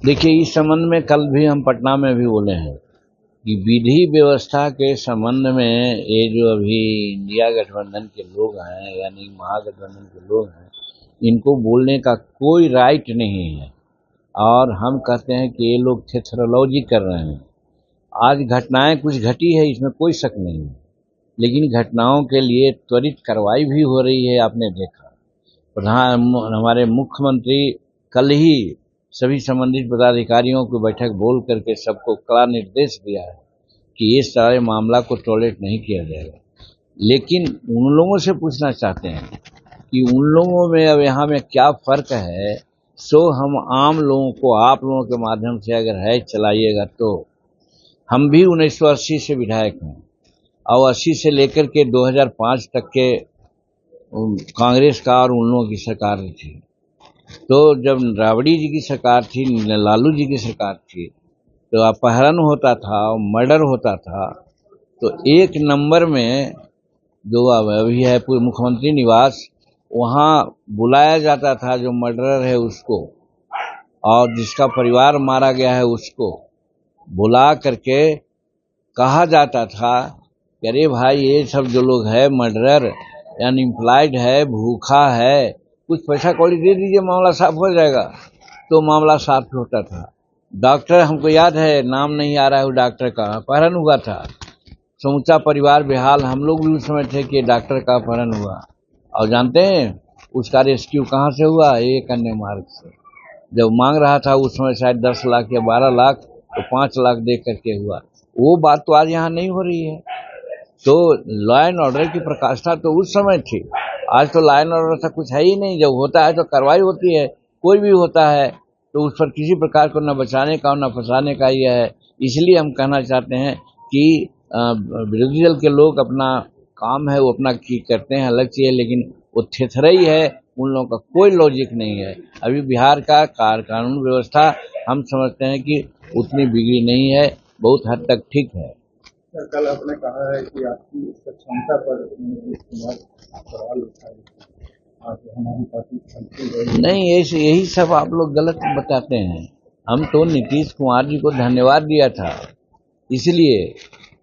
देखिए, इस संबंध में कल भी हम पटना में भी बोले हैं कि विधि व्यवस्था के संबंध में ये जो अभी इंडिया गठबंधन के लोग हैं, यानी महागठबंधन के लोग हैं, इनको बोलने का कोई राइट नहीं है। और हम कहते हैं कि ये लोग थेथरोलॉजी कर रहे हैं। आज घटनाएं कुछ घटी है, इसमें कोई शक नहीं है, लेकिन घटनाओं के लिए त्वरित कार्रवाई भी हो रही है। आपने देखा, हमारे मुख्यमंत्री कल ही सभी संबंधित पदाधिकारियों की बैठक बोल करके सबको कड़ा निर्देश दिया है कि इस सारे मामला को टॉलरेट नहीं किया जाएगा। लेकिन उन लोगों से पूछना चाहते हैं कि उन लोगों में अब यहाँ में क्या फ़र्क है। सो हम आम लोगों को आप लोगों के माध्यम से अगर है चलाइएगा, तो हम भी 1980 से विधायक हैं और 80 से लेकर के 2005 तक के कांग्रेस का और उन लोगों की सरकार थी। तो जब राबड़ी जी की सरकार थी, लालू जी की सरकार थी, तो अपहरण होता था, मर्डर होता था, तो एक नंबर में जो अभी है पूरे मुख्यमंत्री निवास, वहाँ बुलाया जाता था जो मर्डरर है उसको, और जिसका परिवार मारा गया है उसको बुला करके कहा जाता था कि अरे भाई, ये सब जो लोग है मर्डरर, अनएम्प्लॉयड है, भूखा है, कुछ पैसा कौड़ी दे दीजिए, मामला साफ हो जाएगा। तो मामला साफ होता था। डॉक्टर, हमको याद है, नाम नहीं आ रहा है वो डॉक्टर का, अपहरण हुआ था, समूचा परिवार बेहाल। हम लोग भी उस समय थे कि डॉक्टर का अपहरण हुआ, और जानते हैं उसका रेस्क्यू कहाँ से हुआ? एक अन्य मार्ग से। जब मांग रहा था उस समय शायद 10 लाख या 12 लाख, तो 5 लाख दे करके हुआ। वो बात तो आज यहाँ नहीं हो रही है। तो लॉ एंड ऑर्डर की प्रकाष्ठा तो उस समय थी, आज तो लॉ एंड ऑर्डर ऐसा कुछ है ही नहीं। जब होता है तो कार्रवाई होती है, कोई भी होता है तो उस पर किसी प्रकार को न बचाने का न फंसाने का यह है। इसलिए हम कहना चाहते हैं कि विरोधी दल के लोग अपना काम है वो अपना करते हैं, अलग चीज़ है, लेकिन वो थेथरई है, उन लोगों का कोई लॉजिक नहीं है। अभी बिहार का कानून व्यवस्था हम समझते हैं कि उतनी बिगड़ी नहीं है, बहुत हद तक ठीक है। कल आपने कहा है कि आपकी क्षमता पर सवाल उठाए, आज हमारी पार्टी नहीं, यही सब आप लोग गलत बताते हैं। हम तो नीतीश कुमार जी को धन्यवाद दिया था, इसलिए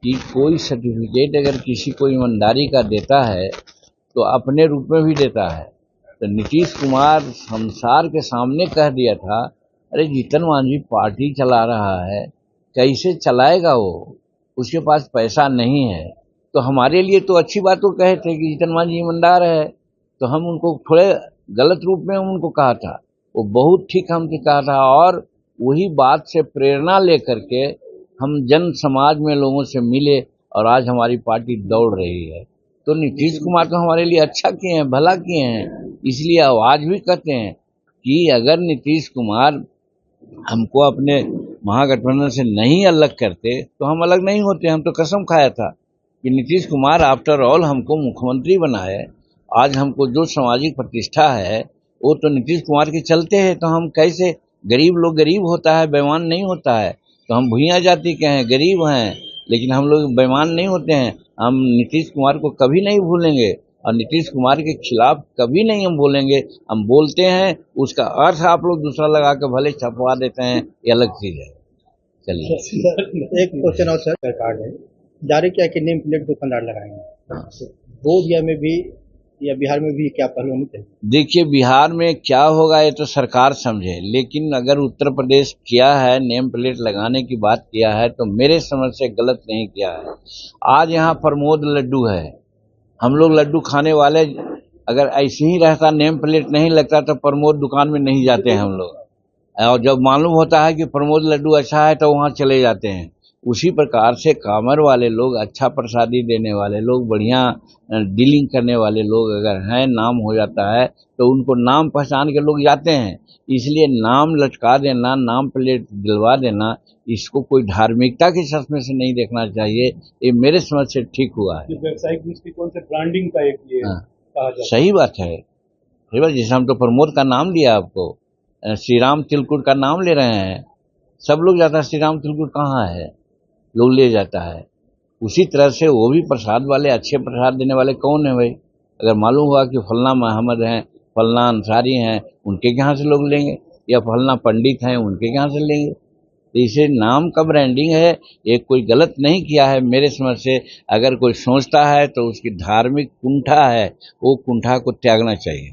कि कोई सर्टिफिकेट अगर किसी को ईमानदारी का देता है तो अपने रूप में भी देता है। तो नीतीश कुमार संसार के सामने कह दिया था, अरे जीतन मांझी पार्टी चला रहा है, कैसे चलाएगा वो, उसके पास पैसा नहीं है। तो हमारे लिए तो अच्छी बात वो कहे थे कि जीतन मांझी ईमानदार है, तो हम उनको थोड़े गलत रूप में उनको कहा था, वो बहुत ठीक हमसे कहा था। और वही बात से प्रेरणा लेकर के हम जन समाज में लोगों से मिले और आज हमारी पार्टी दौड़ रही है। तो नीतीश कुमार तो हमारे लिए अच्छा किए हैं, भला किए हैं, इसलिए आज भी कहते हैं कि अगर नीतीश कुमार हमको अपने महागठबंधन से नहीं अलग करते तो हम अलग नहीं होते। हम तो कसम खाया था कि नीतीश कुमार आफ्टर ऑल हमको मुख्यमंत्री बनाए। आज हमको जो सामाजिक प्रतिष्ठा है वो तो नीतीश कुमार के चलते है। तो हम कैसे, गरीब लोग गरीब होता है, बेईमान नहीं होता है। तो हम भूया जाति के हैं, गरीब हैं, लेकिन हम लोग बेईमान नहीं होते हैं। हम नीतीश कुमार को कभी नहीं भूलेंगे और नीतीश कुमार के खिलाफ कभी नहीं हम बोलेंगे। हम बोलते हैं, उसका अर्थ आप लोग दूसरा लगा के भले छपवा देते हैं, ये अलग चीज है। चलिए, एक क्वेश्चन और सर, सरकार ने जारी किया कि नेम प्लेट दुकानदार लगाएंगे, बोधगया में भी या बिहार में भी क्या पहलू नहीं चाहिए? देखिए, बिहार में क्या होगा ये तो सरकार समझे, लेकिन अगर उत्तर प्रदेश किया है, नेम प्लेट लगाने की बात किया है, तो मेरे समझ से गलत नहीं किया है। आज यहाँ प्रमोद लड्डू है, हम लोग लड्डू खाने वाले, अगर ऐसे ही रहता, नेम प्लेट नहीं लगता, तो प्रमोद दुकान में नहीं जाते हैं हम लोग। और जब मालूम होता है कि प्रमोद लड्डू अच्छा है तो वहाँ चले जाते हैं। उसी प्रकार से कामर वाले लोग, अच्छा प्रसादी देने वाले लोग, बढ़िया डीलिंग करने वाले लोग अगर हैं, नाम हो जाता है, तो उनको नाम पहचान के लोग जाते हैं। इसलिए नाम लटका देना, नाम प्लेट दिलवा देना, इसको कोई धार्मिकता के चश्मे से नहीं देखना चाहिए। ये मेरे समझ से ठीक हुआ है। व्यवसायिक दृष्टिकोण से ब्रांडिंग का एक ये कहा जाता है। सही बात है, सही बात। जैसे हम तो प्रमोद का नाम लिया, आपको श्री राम तिलकुट का नाम ले रहे हैं, सब लोग जाता है श्री राम तिलकुट कहाँ है, लोग ले जाता है। उसी तरह से वो भी प्रसाद वाले, अच्छे प्रसाद देने वाले कौन है भाई? अगर मालूम हुआ कि फलना मोहम्मद हैं, फलना अंसारी हैं, उनके यहाँ से लोग लेंगे। या फलना पंडित हैं उनके यहाँ से लेंगे। तो इसे नाम का ब्रांडिंग है, ये कोई गलत नहीं किया है मेरे समझ से। अगर कोई सोचता है तो उसकी धार्मिक कुंठा है, वो कुंठा को त्यागना चाहिए।